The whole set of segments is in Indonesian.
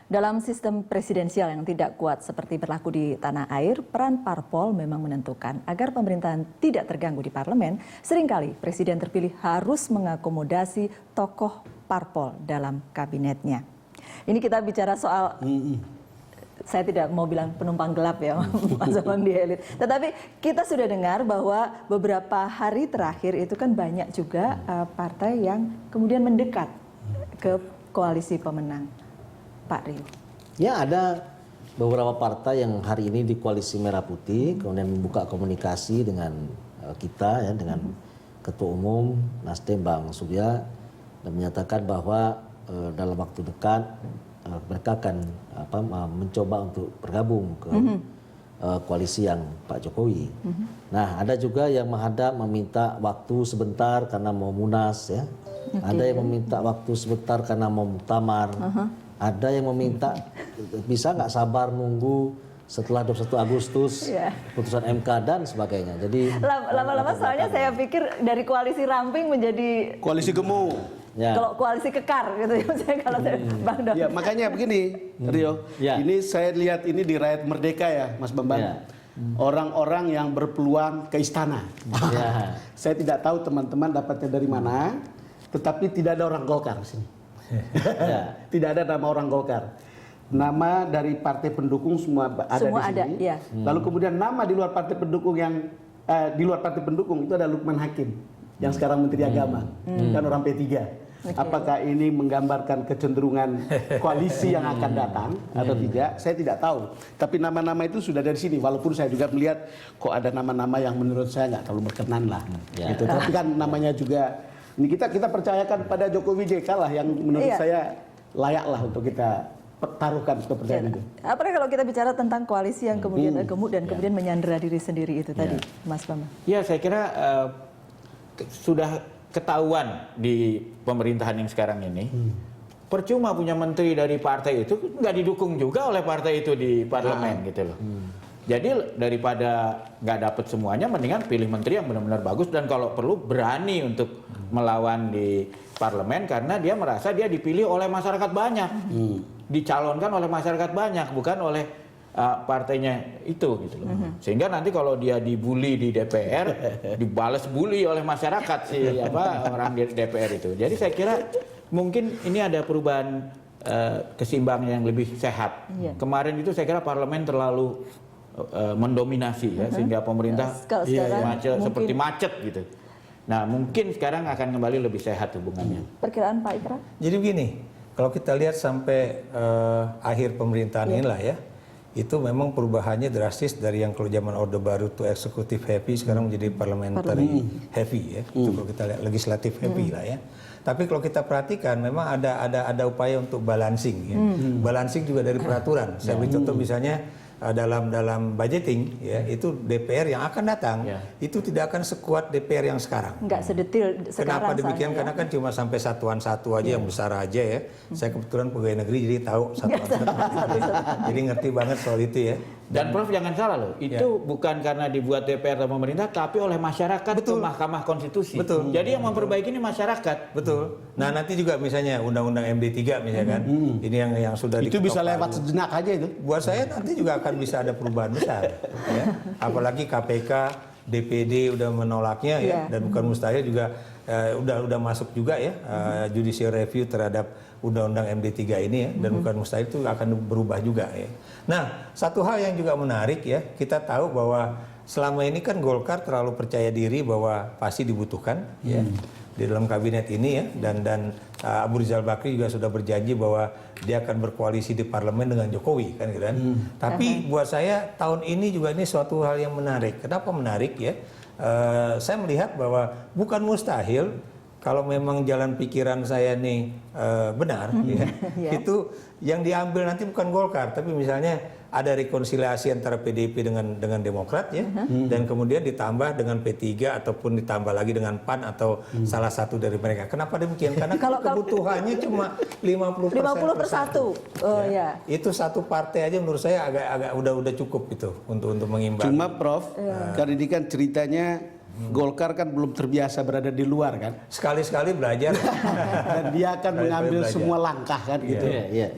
Dalam sistem presidensial yang tidak kuat seperti berlaku di tanah air, peran parpol memang menentukan. Agar pemerintahan tidak terganggu di parlemen, seringkali presiden terpilih harus mengakomodasi tokoh parpol dalam kabinetnya. Ini kita bicara soal, saya tidak mau bilang penumpang gelap ya, Mas Bambang di elit. Tetapi kita sudah dengar bahwa beberapa hari terakhir itu kan banyak juga partai yang kemudian mendekat ke koalisi pemenang. Pak Rio. Ya, ada beberapa partai yang hari ini di koalisi Merah Putih kemudian membuka komunikasi dengan kita ya, dengan Ketua Umum Nasdem Bang Surya, dan menyatakan bahwa dalam waktu dekat mereka akan mencoba untuk bergabung ke koalisi yang Pak Jokowi. Nah, ada juga yang menghadap meminta waktu sebentar karena mau munas ya. Ada yang meminta waktu sebentar karena mau muktamar. Ada yang meminta bisa nggak sabar nunggu setelah 21 Agustus putusan MK dan sebagainya. Jadi lama-lama soalnya saya pikir dari koalisi ramping menjadi koalisi gemuk. Ya. Kalau koalisi kekar gitu ya, misalnya kalau Bang Don. Ya, makanya begini, Rio. Ini saya lihat ini di Rakyat Merdeka ya, Mas Bambang. Orang-orang yang berpeluang ke istana. Saya tidak tahu teman-teman dapatnya dari mana, tetapi tidak ada orang Golkar di sini. Tidak ada nama orang Golkar. Nama dari partai pendukung semua ada di sini. Ya. Lalu kemudian nama di luar partai pendukung yang di luar partai pendukung itu ada Lukman Hakim yang sekarang Menteri Agama, kan orang P3. Apakah ini menggambarkan kecenderungan koalisi yang akan datang atau tidak? Saya tidak tahu. Tapi nama-nama itu sudah dari sini. Walaupun saya juga melihat kok ada nama-nama yang menurut saya nggak terlalu berkenan lah. Gitu. Tapi kan namanya juga. Ini kita percayakan pada Jokowi JK lah yang menurut saya layak lah untuk kita taruhkan kepercayaan itu. Apalagi kalau kita bicara tentang koalisi yang kemudian gemuk dan kemudian menyandera diri sendiri itu tadi, Mas Bambang. Ya, saya kira sudah ketahuan di pemerintahan yang sekarang ini. Percuma punya menteri dari partai itu nggak didukung juga oleh partai itu di parlemen gitu loh. Jadi daripada nggak dapet semuanya, mendingan pilih menteri yang benar-benar bagus dan kalau perlu berani untuk melawan di parlemen karena dia merasa dia dipilih oleh masyarakat banyak, dicalonkan oleh masyarakat banyak, bukan oleh partainya itu gitu loh. Sehingga nanti kalau dia dibully di DPR, dibales bully oleh masyarakat orang di DPR itu. Jadi saya kira mungkin ini ada perubahan keseimbangan yang lebih sehat. Kemarin itu saya kira parlemen terlalu mendominasi ya, sehingga pemerintah seperti macet gitu. Nah, mungkin sekarang akan kembali lebih sehat hubungannya. Perkiraan Pak Ikra? Jadi begini, kalau kita lihat sampai akhir pemerintahan inilah ya, itu memang perubahannya drastis dari yang kalau zaman Orde Baru itu eksekutif heavy, sekarang menjadi parliamentary heavy ya. Itu kalau kita lihat legislatif heavy lah ya. Tapi kalau kita perhatikan memang ada upaya untuk balancing ya. Balancing juga dari peraturan. Saya beri contoh misalnya dalam budgeting ya, itu DPR yang akan datang itu tidak akan sekuat DPR yang sekarang. Enggak sedetil sekarang. Kenapa demikian? Karena kan cuma sampai satuan satu aja yang besar aja ya. Saya kebetulan pegawai negeri jadi tahu satuan satu. Jadi ngerti banget soal itu ya. Dan Prof jangan salah loh, itu bukan karena dibuat DPR atau pemerintah, tapi oleh masyarakat ke Mahkamah Konstitusi. Betul. Jadi yang memperbaiki ini masyarakat. Betul. Nah nanti juga misalnya Undang-Undang MD3 misalkan, ini yang sudah itu bisa lewat sejenak aja itu. Buat saya nanti juga akan bisa ada perubahan besar. Ya. Apalagi KPK, DPD udah menolaknya ya, dan bukan mustahil juga udah masuk juga ya judicial review terhadap Undang-Undang MD3 ini ya, dan bukan mustahil itu akan berubah juga ya. Nah, satu hal yang juga menarik ya, kita tahu bahwa selama ini kan Golkar terlalu percaya diri bahwa pasti dibutuhkan ya di dalam kabinet ini ya, dan Abu Rizal Bakri juga sudah berjanji bahwa dia akan berkoalisi di parlemen dengan Jokowi kan gitu kan. Tapi buat saya tahun ini juga ini suatu hal yang menarik. Kenapa menarik ya? Saya melihat bahwa bukan mustahil kalau memang jalan pikiran saya nih benar, itu yang diambil nanti bukan Golkar, tapi misalnya ada rekonsiliasi antara PDIP dengan Demokrat ya, dan kemudian ditambah dengan P3 ataupun ditambah lagi dengan PAN atau salah satu dari mereka. Kenapa demikian? Karena kalau kebutuhannya cuma 50% per satu. Itu satu partai aja menurut saya agak udah cukup gitu untuk mengimbang. Cuma Prof, karena ini kan ceritanya Golkar kan belum terbiasa berada di luar kan. Sekali-sekali belajar. Dan dia akan mengambil belajar. semua langkah kan gitu.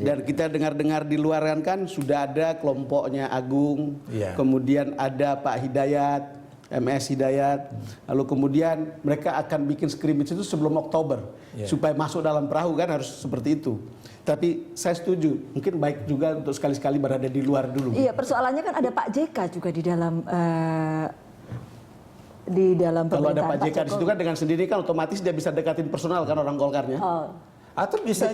Dan kita dengar-dengar di luar kan sudah ada kelompoknya Agung, kemudian ada Pak Hidayat, MS Hidayat, lalu kemudian mereka akan bikin scrimmage itu sebelum Oktober supaya masuk dalam perahu kan, harus seperti itu. Tapi saya setuju, mungkin baik juga untuk sekali-sekali berada di luar dulu. Iya, persoalannya kan ada Pak JK juga di dalam Kalau ada pemerintahan Pak JK di situ kan dengan sendiri kan otomatis dia bisa dekatin personal kan orang Golkarnya. Oh. Atau bisa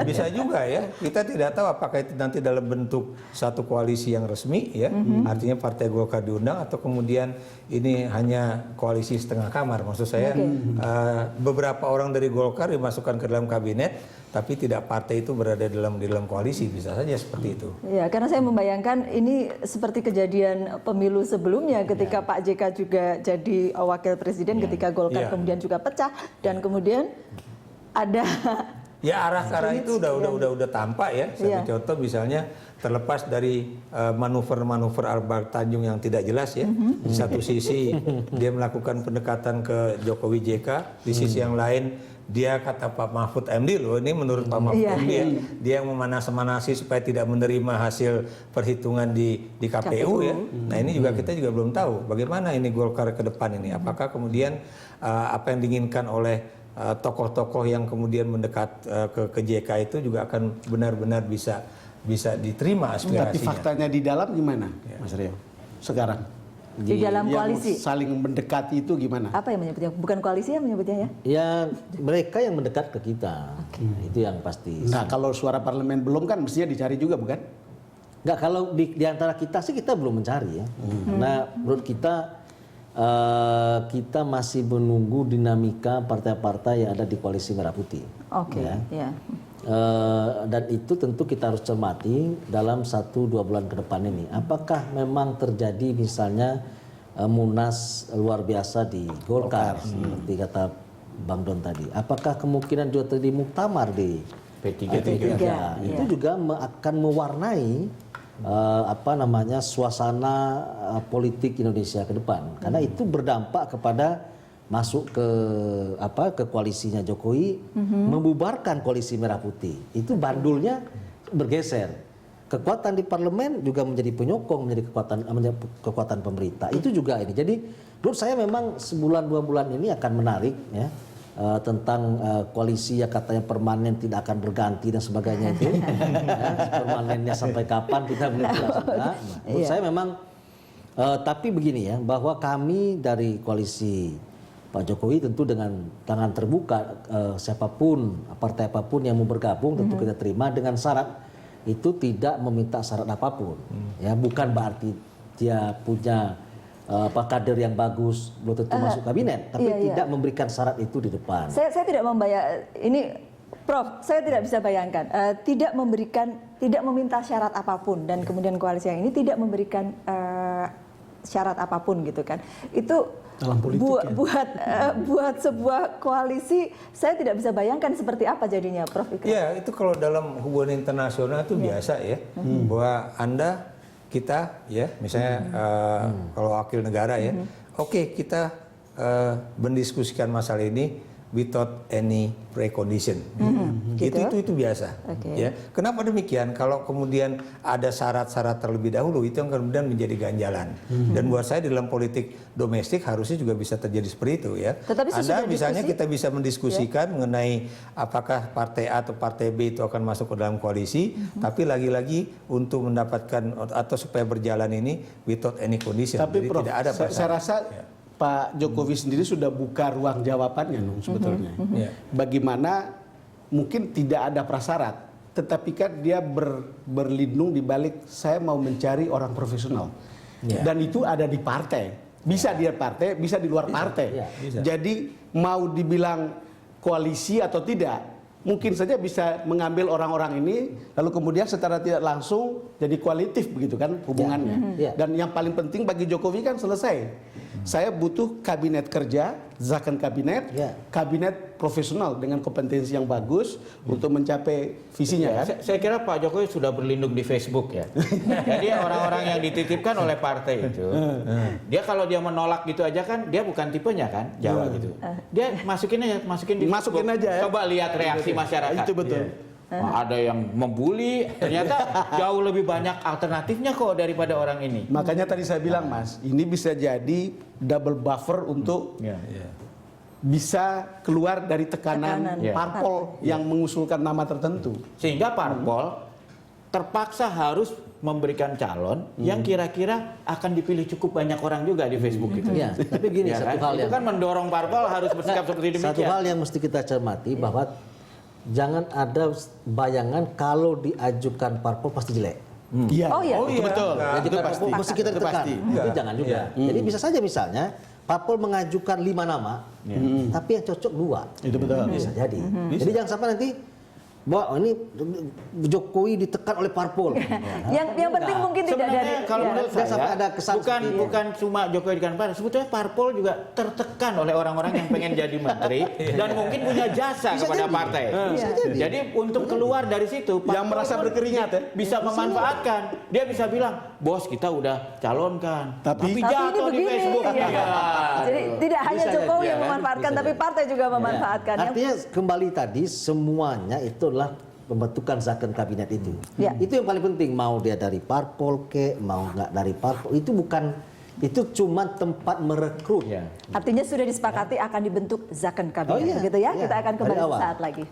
bisa juga ya. Kita tidak tahu apakah itu nanti dalam bentuk satu koalisi yang resmi ya, artinya Partai Golkar diundang, atau kemudian ini hanya koalisi setengah kamar. Maksud saya beberapa orang dari Golkar dimasukkan ke dalam kabinet, tapi tidak partai itu berada dalam koalisi, bisa saja seperti itu. Ya, karena saya membayangkan ini seperti kejadian pemilu sebelumnya ketika Pak JK juga jadi wakil presiden, ketika Golkar kemudian juga pecah dan kemudian ada ya arah itu udah tampak ya. Saya contoh misalnya terlepas dari manuver-manuver Akbar Tanjung yang tidak jelas ya. Di satu sisi dia melakukan pendekatan ke Jokowi JK, di sisi yang lain dia kata Pak Mahfud MD loh, ini menurut Pak Mahfud MD ya, dia yang memanas-manasi supaya tidak menerima hasil perhitungan di KPU ya. Nah ini juga kita juga belum tahu bagaimana ini Golkar ke depan ini. Apakah kemudian apa yang diinginkan oleh tokoh-tokoh yang kemudian mendekat ke JK itu juga akan benar-benar bisa diterima aspirasinya. Tapi faktanya di dalam gimana, Mas Rio? Sekarang di dalam koalisi yang saling mendekati itu gimana? Apa yang menyebutnya? Bukan koalisi yang menyebutnya ya? Ya mereka yang mendekat ke kita, itu yang pasti. Nah kalau suara parlemen belum kan mestinya dicari juga bukan? Nggak, kalau di antara kita sih kita belum mencari ya. Nah menurut kita kita masih menunggu dinamika partai-partai yang ada di koalisi Merah Putih. Dan itu tentu kita harus cermati dalam 1-2 bulan ke depan ini. Apakah memang terjadi misalnya munas luar biasa di Golkar, seperti kata Bang Don tadi. Apakah kemungkinan juga terjadi muktamar di P3. Itu juga akan mewarnai suasana politik Indonesia ke depan, karena itu berdampak kepada masuk ke koalisinya Jokowi, membubarkan koalisi Merah Putih. Itu bandulnya bergeser. Kekuatan di parlemen juga menjadi penyokong, menjadi kekuatan pemerintah. Itu juga ini. Jadi menurut saya memang sebulan 2 bulan ini akan menarik ya. Tentang koalisi yang katanya permanen tidak akan berganti dan sebagainya itu permanennya sampai kapan kita belum jelas juga. Menurut saya memang tapi begini ya, bahwa kami dari koalisi Pak Jokowi tentu dengan tangan terbuka, siapapun partai apapun yang mau bergabung tentu kita terima dengan syarat itu tidak meminta syarat apapun ya, bukan berarti dia punya kader yang bagus belum tentu masuk kabinet, tapi tidak memberikan syarat itu di depan. Saya tidak membayar ini, Prof. Saya tidak bisa bayangkan tidak meminta syarat apapun dan kemudian koalisi yang ini tidak memberikan syarat apapun gitu kan. Itu buat sebuah koalisi saya tidak bisa bayangkan seperti apa jadinya, Prof. Ya itu kalau dalam hubungan internasional itu biasa ya, bahwa kita ya misalnya kalau wakil negara ya, oke, kita mendiskusikan masalah ini without any precondition. Itu biasa. Ya. Kenapa demikian? Kalau kemudian ada syarat-syarat terlebih dahulu, itu yang kemudian menjadi ganjalan. Dan buat saya di dalam politik domestik harusnya juga bisa terjadi seperti itu ya. Ada misalnya kita bisa mendiskusikan mengenai apakah partai A atau partai B itu akan masuk ke dalam koalisi, tapi lagi-lagi untuk mendapatkan atau supaya berjalan ini without any condition. Tapi jadi Prof, tidak ada saya rasa Pak Jokowi sendiri sudah buka ruang jawabannya sebetulnya. Bagaimana mungkin tidak ada prasyarat, tetapi kan dia berlindung di balik saya mau mencari orang profesional. Dan itu ada di partai. Bisa di partai, bisa di luar partai. Jadi mau dibilang koalisi atau tidak, mungkin saja bisa mengambil orang-orang ini lalu kemudian secara tidak langsung jadi kualitatif begitu kan hubungannya. Dan yang paling penting bagi Jokowi kan selesai. Saya butuh kabinet kerja, zakon kabinet, Ya. kabinet profesional dengan kompetensi yang bagus untuk mencapai visinya Ya, kan. saya kira Pak Jokowi sudah berlindung di Facebook ya. Jadi orang-orang yang dititipkan oleh partai itu, dia kalau dia menolak gitu aja kan, dia bukan tipenya kan, Jawa gitu. Dia masukin di Masukin Facebook. aja ya. Coba lihat reaksi masyarakat. Itu betul. Wah, ada yang membuli, ternyata jauh lebih banyak alternatifnya kok daripada orang ini. Makanya tadi saya bilang Mas, ini bisa jadi double buffer untuk Ya. bisa keluar dari tekanan Tekanan. parpol yang mengusulkan nama tertentu. Sehingga parpol terpaksa harus memberikan calon yang kira-kira akan dipilih cukup banyak orang juga di Facebook itu. Ya, tapi gini, Ya satu kan? hal Itu yang kan mendorong parpol harus bersikap seperti demikian. satu hal yang mesti kita cermati bahwa jangan ada bayangan kalau diajukan parpol pasti jelek. Iya. Oh, iya. Itu betul. Jadi Itu kita pasti. mesti kita Itu tekan. pasti. Itu jangan juga. Jadi bisa saja misalnya parpol mengajukan 5 nama, tapi yang cocok 2. Itu betul. Bisa jadi. Jadi jangan sampai nanti bahwa ini Jokowi ditekan oleh parpol. Yang penting mungkin tidak dari Sebenarnya kalau ya. menurut Jangan saya sampai ada kesan bukan seperti itu. bukan cuma Jokowi ditekan parpol, sebetulnya parpol juga tertekan oleh orang-orang yang pengen jadi menteri dan mungkin punya jasa Bisa kepada jadi. partai. Bisa jadi. Jadi untuk keluar dari situ Yang parpol merasa pun berkeringat ya. bisa memanfaatkan. Dia bisa bilang, "Bos, kita udah calonkan, Tapi Tapi ini jatuh di begini. Facebook." Ya. Ya. Jadi tidak hanya Bisa Jokowi jadi, yang ya kan? memanfaatkan, Bisa tapi jadi. partai juga memanfaatkan. Yang- Artinya kembali tadi semuanya itu adalah pembentukan zakon kabinet itu. Ya. Itu yang paling penting, mau dia dari parpol ke, mau nggak dari parpol, itu bukan, itu cuma tempat merekrut. Ya. Artinya sudah disepakati akan dibentuk zakon kabinet, Oh iya, begitu ya? iya. Kita akan kembali Dari awal. sesaat lagi.